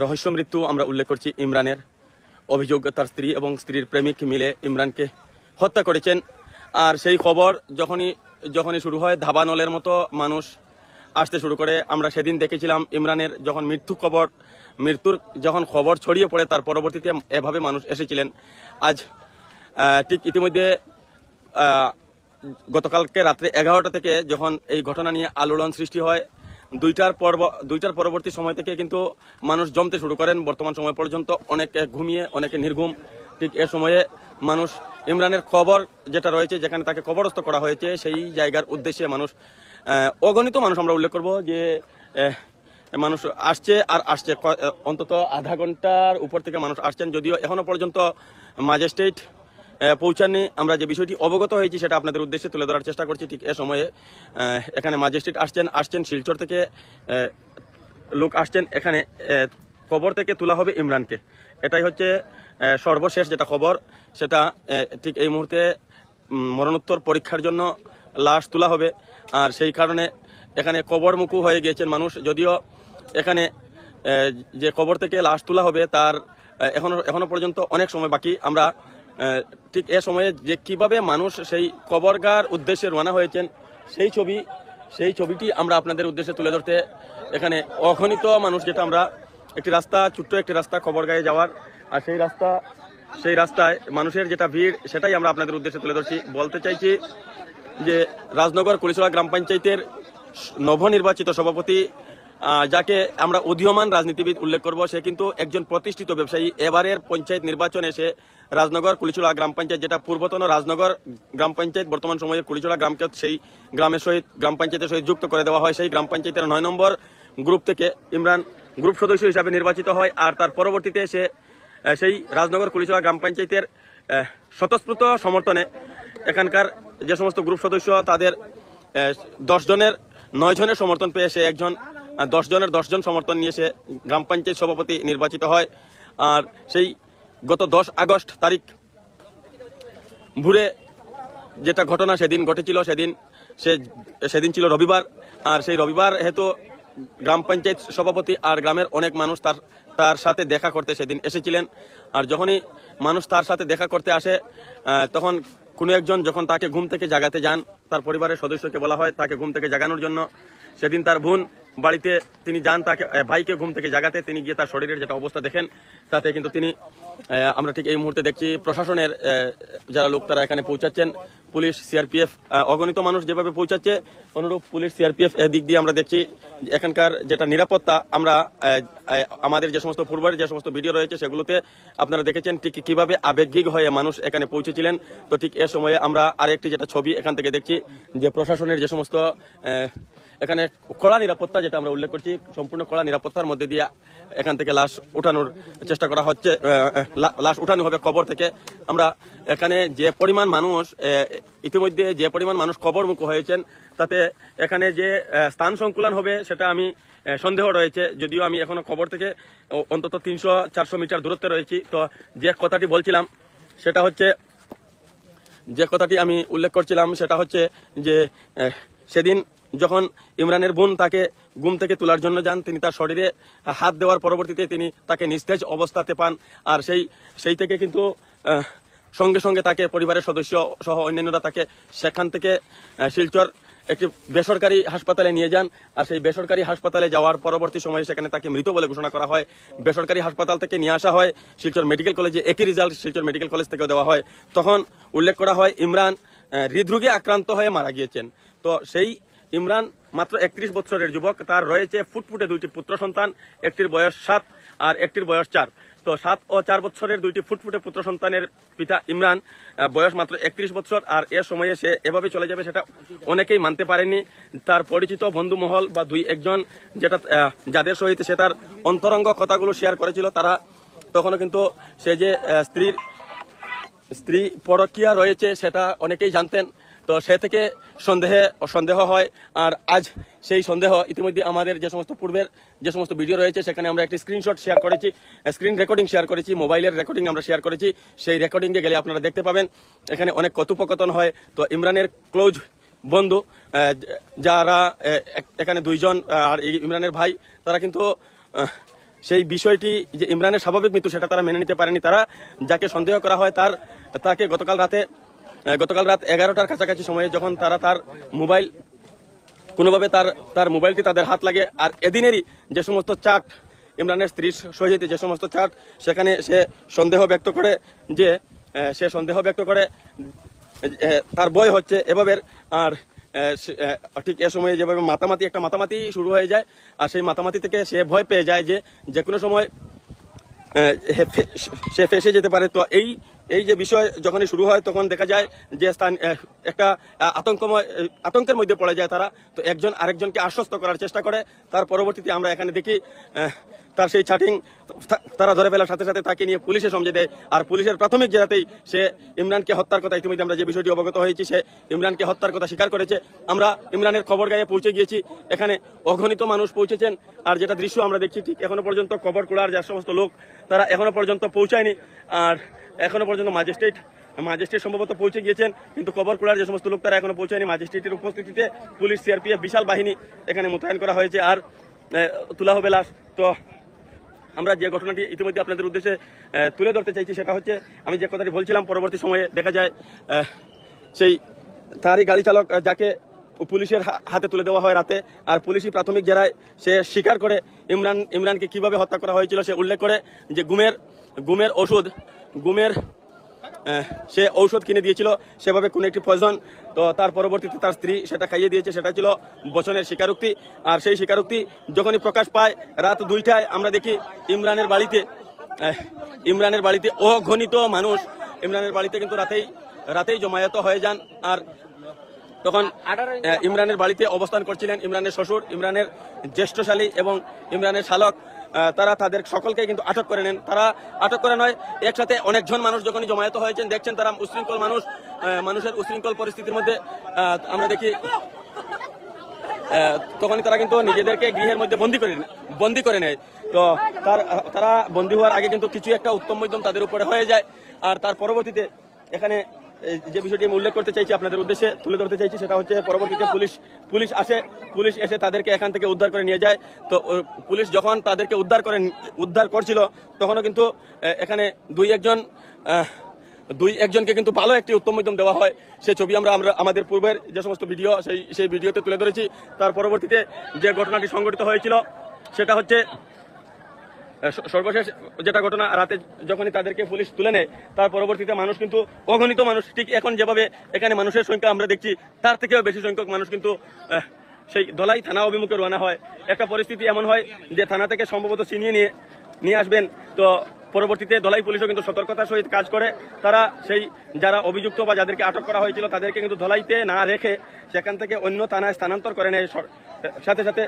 রহস্য মৃত্যু আমরা উল্লেখ করছি ইমরানের। অভিযোগ তার স্ত্রী এবং স্ত্রীর প্রেমিক মিলে ইমরানকে হত্যা করেছেন। আর সেই খবর যখনই শুরু হয় ধাবানলের মতো মানুষ আসতে শুরু করে। আমরা সেদিন দেখেছিলাম ইমরানের যখন মৃত্যুর যখন খবর ছড়িয়ে পড়ে তার পরবর্তীতে এভাবে মানুষ এসেছিলেন। আজ ঠিক ইতিমধ্যে গতকালকে রাত্রে 11টা থেকে যখন এই ঘটনা নিয়ে আলোড়ন সৃষ্টি হয়, দুইটার পরবর্তী সময় থেকে কিন্তু মানুষ জমতে শুরু করেন। বর্তমান সময় পর্যন্ত অনেকে ঘুমিয়ে অনেকে নির্ঘুম। ঠিক এ সময়ে মানুষ ইমরানের খবর যেটা রয়েছে, যেখানে তাকে কবরস্থ করা হয়েছে, সেই জায়গার উদ্দেশ্যে মানুষ অগণিত মানুষ আমরা উল্লেখ করব যে মানুষ আসছে আর আসছে। অন্তত আধা ঘন্টার উপর থেকে মানুষ আসছেন, যদিও এখনো পর্যন্ত ম্যাজিস্ট্রেট পৌঁছাননি। আমরা যে বিষয়টি অবগত হয়েছি সেটা আপনাদের উদ্দেশ্যে তুলে ধরার চেষ্টা করছি। ঠিক এ সময়ে এখানে ম্যাজিস্ট্রেট আসছেন শিলচর থেকে লোক আসছেন। এখানে কবর থেকে তোলা হবে ইমরানকে। এটাই হচ্ছে সর্বশেষ যেটা খবর, সেটা ঠিক এই মুহূর্তে মরণোত্তর পরীক্ষার জন্য লাশ তোলা হবে। আর সেই কারণে এখানে কবরমুখী হয়ে গিয়েছেন মানুষ। যদিও এখানে যে কবর থেকে লাশ তোলা হবে তার এখনো পর্যন্ত অনেক সময় বাকি। আমরা ঠিক এ সময়ে যে কিভাবে মানুষ সেই কবরগার উদ্দেশ্যে রওনা হয়েছেন সেই ছবিটি আমরা আপনাদের উদ্দেশ্যে তুলে ধরতে এখানে অগণিত মানুষ, যেটা আমরা ছোট্ট একটি রাস্তা কবরগাঁয়ে যাওয়ার, আর সেই রাস্তায় মানুষের যেটা ভিড় সেটাই আমরা আপনাদের উদ্দেশ্যে তুলে ধরছি। বলতে চাইছি যে রাজনগর কুলিচড়া গ্রাম পঞ্চায়েতের নবনির্বাচিত সভাপতি, যাকে আমরা উদীয়মান রাজনীতিবিদ উল্লেখ করব, সে কিন্তু একজন প্রতিষ্ঠিত ব্যবসায়ী। এবারের পঞ্চায়েত নির্বাচনে সে রাজনগর কুলিচড়া গ্রাম পঞ্চায়েত, যেটা পূর্বতন রাজনগর গ্রাম পঞ্চায়েত, বর্তমান সময়ে কুলিচড়া গ্রামকে সেই গ্রামের সহিত গ্রাম পঞ্চায়েতের সহিত যুক্ত করে দেওয়া হয়। সেই গ্রাম পঞ্চায়েতের 9 নম্বর গ্রুপ থেকে ইমরান গ্রুপ সদস্য হিসাবে নির্বাচিত হয়। আর তার পরবর্তীতে সে সেই রাজনগর কুলিচড়া গ্রাম পঞ্চায়েতের স্বতঃস্ফূর্ত সমর্থনে এখানকার যে সমস্ত গ্রুপ সদস্য তাদের 10 জনের 9 জনের সমর্থন পেয়ে সে 10 জনের 10 জন সমর্থন নিয়ে সে গ্রাম পঞ্চায়েত সভাপতি নির্বাচিত হয়। আর সেই গত 10 আগস্ট তারিখ ভোরে যেটা ঘটনা সেদিন ঘটেছিল, সেদিন ছিল রবিবার। আর সেই রবিবার হেতু গ্রাম পঞ্চায়েত সভাপতি আর গ্রামের অনেক মানুষ তার সাথে দেখা করতে সেদিন এসেছিলেন। আর যখনই মানুষ তার সাথে দেখা করতে আসে, তখন কোনো একজন যখন তাকে ঘুম থেকে জাগাতে যান, তার পরিবারের সদস্যকে বলা হয় তাকে ঘুম থেকে জাগানোর জন্য। সেদিন তার বোন বাড়িতে তিনি যান তাকে ভাইকে ঘুম থেকে জাগাতে। তিনি গিয়ে তার শরীরের যেটা অবস্থা দেখেন, তাতে কিন্তু আমরা ঠিক এই মুহূর্তে দেখছি প্রশাসনের যারা লোক তারা এখানে পৌঁছাচ্ছেন, পুলিশ, সিআরপিএফ, অগণিত মানুষ যেভাবে পৌঁছাচ্ছে, অনুরূপ পুলিশ, সিআরপিএফ দিক দিয়ে আমরা দেখছি এখানকার যেটা নিরাপত্তা। আমরা আমাদের যে সমস্ত পূর্বের যে সমস্ত ভিডিও রয়েছে সেগুলোতে আপনারা দেখেছেন ঠিক কিভাবে আবেগিক হয়ে মানুষ এখানে পৌঁছেছিলেন। তো ঠিক এ সময়ে আমরা আরেকটি যেটা ছবি এখান থেকে দেখছি যে প্রশাসনের যে সমস্ত এখানে কড়া নিরাপত্তা, যেটা আমরা উল্লেখ করছি, সম্পূর্ণ কড়া নিরাপত্তার মধ্যে দিয়ে এখান থেকে লাশ উঠানোর চেষ্টা করা হচ্ছে। লাশ উঠানো হবে কবর থেকে। আমরা এখানে যে পরিমাণ মানুষ ইতিমধ্যে কবরমুখী হয়েছেন, তাতে এখানে যে স্থান সংকুলন হবে সেটা আমি সন্দেহ রয়েছে। যদিও আমি এখনো কবর থেকে অন্তত 300-400 মিটার দূরত্বে রয়েছি। তো যে কথাটি আমি উল্লেখ করছিলাম সেটা হচ্ছে যে সেদিন যখন ইমরানের বোন তাকে ঘুম থেকে তোলার জন্য যান, তিনি তার শরীরে হাত দেওয়ার পরবর্তীতে তিনি তাকে নিস্তেজ অবস্থাতে পান। আর সেই থেকে কিন্তু সঙ্গে সঙ্গে তাকে পরিবারের সদস্য সহ অন্যান্যরা তাকে সেখান থেকে শিলচর একটি বেসরকারি হাসপাতালে নিয়ে যান। আর সেই বেসরকারি হাসপাতালে যাওয়ার পরবর্তী সময়ে সেখানে তাকে মৃত বলে ঘোষণা করা হয়। বেসরকারি হাসপাতাল থেকে নিয়ে আসা হয় শিলচর মেডিকেল কলেজে, একই রেজাল্ট শিলচর মেডিকেল কলেজ থেকেও দেওয়া হয়। তখন উল্লেখ করা হয় ইমরান হৃদরোগে আক্রান্ত হয়ে মারা গিয়েছেন। তো সেই ইমরান মাত্র 31 বছরের যুবক, তার রয়েছে ফুটফুটে 2টি পুত্র সন্তান, একটির বয়স 7 আর একটির বয়স 4। তো 7 ও 4 বছরের 2টি ফুটফুটে পুত্র সন্তানের পিতা ইমরান, বয়স মাত্র 31 বছর। আর এ সময়ে সে এভাবে চলে যাবে সেটা অনেকেই মানতে পারেনি। তার পরিচিত বন্ধু মহল বা 2-1 যাদের সহিত সে তার অন্তরঙ্গ কথাগুলো শেয়ার করেছিল, তারা তখনও কিন্তু সে যে স্ত্রী পরকীয়া রয়েছে সেটা অনেকেই জানতেন। তো সে থেকে সন্দেহ হয়। আর আজ সেই সন্দেহ ইতিমধ্যে আমাদের যে সমস্ত পূর্বের যে সমস্ত ভিডিও রয়েছে সেখানে আমরা একটি স্ক্রিনশট শেয়ার করেছি, স্ক্রিন রেকর্ডিং শেয়ার করেছি, মোবাইলের রেকর্ডিং আমরা শেয়ার করেছি। সেই রেকর্ডিংয়ে গেলে আপনারা দেখতে পাবেন এখানে অনেক কথোপকথন হয়। তো ইমরানের ক্লোজ বন্ধু যারা এখানে 2 জন আর ইমরানের ভাই, তারা কিন্তু সেই বিষয়টি যে ইমরানের স্বাভাবিক মৃত্যু সেটা তারা মেনে নিতে পারেনি। তারা যাকে সন্দেহ করা হয় তাকে গতকাল রাত 11টার কাছাকাছি সময়ে যখন তারা তার মোবাইল কোনোভাবে তার মোবাইলটি তাদের হাত লাগে, আর এদিনেরই যে সমস্ত চাট ইমরানের স্ত্রীর সহিত যে সমস্ত চাট, সেখানে সে সন্দেহ ব্যক্ত করে তার বয় হচ্ছে এভাবে। আর ঠিক এ সময়ে যেভাবে মাতামাতি শুরু হয়ে যায়, আর সেই মাতামাতি থেকে সে ভয় পেয়ে যায় যে কোনো সময় সে ফেঁসে যেতে পারে। তো এই যে বিষয় যখনই শুরু হয় তখন দেখা যায় যে একটা আতঙ্কের মধ্যে পড়ে যায় তারা। তো একজন আরেকজনকে আশ্বস্ত করার চেষ্টা করে। তার পরবর্তীতে আমরা এখানে দেখি তার সেই চাটিং তারা ধরে ফেলার সাথে সাথে তাকে নিয়ে পুলিশে সমঝে দেয়। আর পুলিশের প্রাথমিক জেরাতেই সে ইমরানকে হত্যার কথা, ইতিমধ্যে আমরা যে বিষয়টি অবগত হয়েছি, সে ইমরানকে হত্যার কথা স্বীকার করেছে। আমরা ইমরানের খবর গায়ে পৌঁছে গিয়েছি, এখানে অগণিত মানুষ পৌঁছেছেন। আর যেটা দৃশ্য আমরা দেখছি, ঠিক এখনো পর্যন্ত কবর কুড়ার যে সমস্ত লোক তারা এখনো পর্যন্ত পৌঁছায়নি। আর এখনো পর্যন্ত ম্যাজিস্ট্রেট সম্ভবত পৌঁছে গিয়েছেন, কিন্তু কবর কুড়ার যে সমস্ত লোক তারা এখনো পৌঁছায়নি। ম্যাজিস্ট্রেটের উপস্থিতিতে পুলিশ, সিআরপিএফ বিশাল বাহিনী এখানে মোতায়েন করা হয়েছে আর তোলা হবে লাশ। তো আমরা যে ঘটনাটি ইতিমধ্যে আপনাদের উদ্দেশ্যে তুলে ধরতে চাইছি সেটা হচ্ছে, আমি যে কথাটি বলছিলাম, পরবর্তী সময়ে দেখা যায় সেই তারই গাড়ি চালক যাকে পুলিশের হাতে তুলে দেওয়া হয় রাতে, আর পুলিশি প্রাথমিক জেরায় সে স্বীকার করে ইমরানকে কিভাবে হত্যা করা হয়েছিল সে উল্লেখ করে যে সে ঔষধ কিনে দিয়েছিল, সেভাবে কোনো একটি পয়জন। তো তার পরবর্তীতে তার স্ত্রী সেটা খাইয়ে দিয়েছে, সেটা ছিল বচনের স্বীকারোক্তি। আর সেই স্বীকারোক্তি যখনই প্রকাশ পায় রাত 2টায়, আমরা দেখি ইমরানের বাড়িতে অগণিত মানুষ ইমরানের বাড়িতে কিন্তু রাতেই জমায়েত হয়ে যান। আর তখন ইমরানের বাড়িতে অবস্থান করছিলেন ইমরানের শ্বশুর, ইমরানের জ্যেষ্ঠশালী এবং ইমরানের শালক। তারা তাদের সকলকে কিন্তু আটক করে নেন। তারা আটক করে নয়, একসাথে অনেকজন মানুষ যখনই জমায়েত হয়েছেন, দেখছেন তারা উশৃঙ্খল মানুষের উশৃঙ্খল পরিস্থিতির মধ্যে আমরা দেখি তখনই তারা কিন্তু নিজেদেরকে গৃহের মধ্যে বন্দি করে নেয়। তো তারা বন্দী হওয়ার আগে কিন্তু কিছু একটা উত্তম মধ্যম তাদের উপরে হয়ে যায়। আর তার পরবর্তীতে এখানে যে বিষয়টি আমি উল্লেখ করতে চাইছি, আপনাদের উদ্দেশ্যে তুলে ধরতে চাইছি, সেটা হচ্ছে পরবর্তীতে পুলিশ এসে তাদেরকে এখান থেকে উদ্ধার করে নিয়ে যায়। তো পুলিশ যখন তাদেরকে উদ্ধার করছিল, তখনও কিন্তু এখানে দুই একজনকে কিন্তু ভালো একটি উত্তম মধ্যম দেওয়া হয়। সেই ছবি আমরা আমাদের পূর্বের যে সমস্ত ভিডিও সেই ভিডিওতে তুলে ধরেছি। তার পরবর্তীতে যে ঘটনাটি সংঘটিত হয়েছিল সেটা হচ্ছে সর্বশেষ যেটা ঘটনা, রাতে যখনই তাদেরকে পুলিশ তুলে নেয়, তার পরবর্তীতে মানুষ কিন্তু অগণিত মানুষ, ঠিক এখন যেভাবে এখানে মানুষের সংখ্যা আমরা দেখছি, তার থেকেও বেশি সংখ্যক মানুষ কিন্তু সেই ধলাই থানা অভিমুখে রওনা হয়। একটা পরিস্থিতি এমন হয় যে থানা থেকে সম্ভবত ছিনিয়ে নিয়ে আসবেন। তো পরবর্তীতে ধলাই পুলিশও কিন্তু সতর্কতার সহিত কাজ করে। তারা সেই যারা অভিযুক্ত বা যাদেরকে আটক করা হয়েছিল তাদেরকে কিন্তু ধলাইতে না রেখে সেখান থেকে অন্য থানায় স্থানান্তর করে নেয় সাথে সাথে।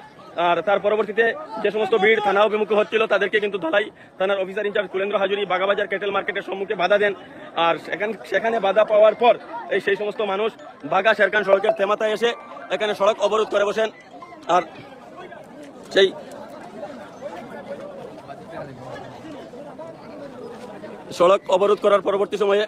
আর তার পরবর্তীতে যে সমস্ত ভিড় থানা অভিমুখে হচ্ছিল তাদেরকে কিন্তু ধলাই থানার অফিসার ইনচার্জ কুলেন্দ্র হাজুরি বাগাবাজার ক্যাটেল মার্কেটের সম্মুখে বাধা দেন। আর সেখানে বাধা পাওয়ার পর সেই সমস্ত মানুষ বাগা শেরখান সড়কের তেমাতায় এসে এখানে সড়ক অবরোধ করে বসেন। আর সেই সড়ক অবরোধ করার পরবর্তী সময়ে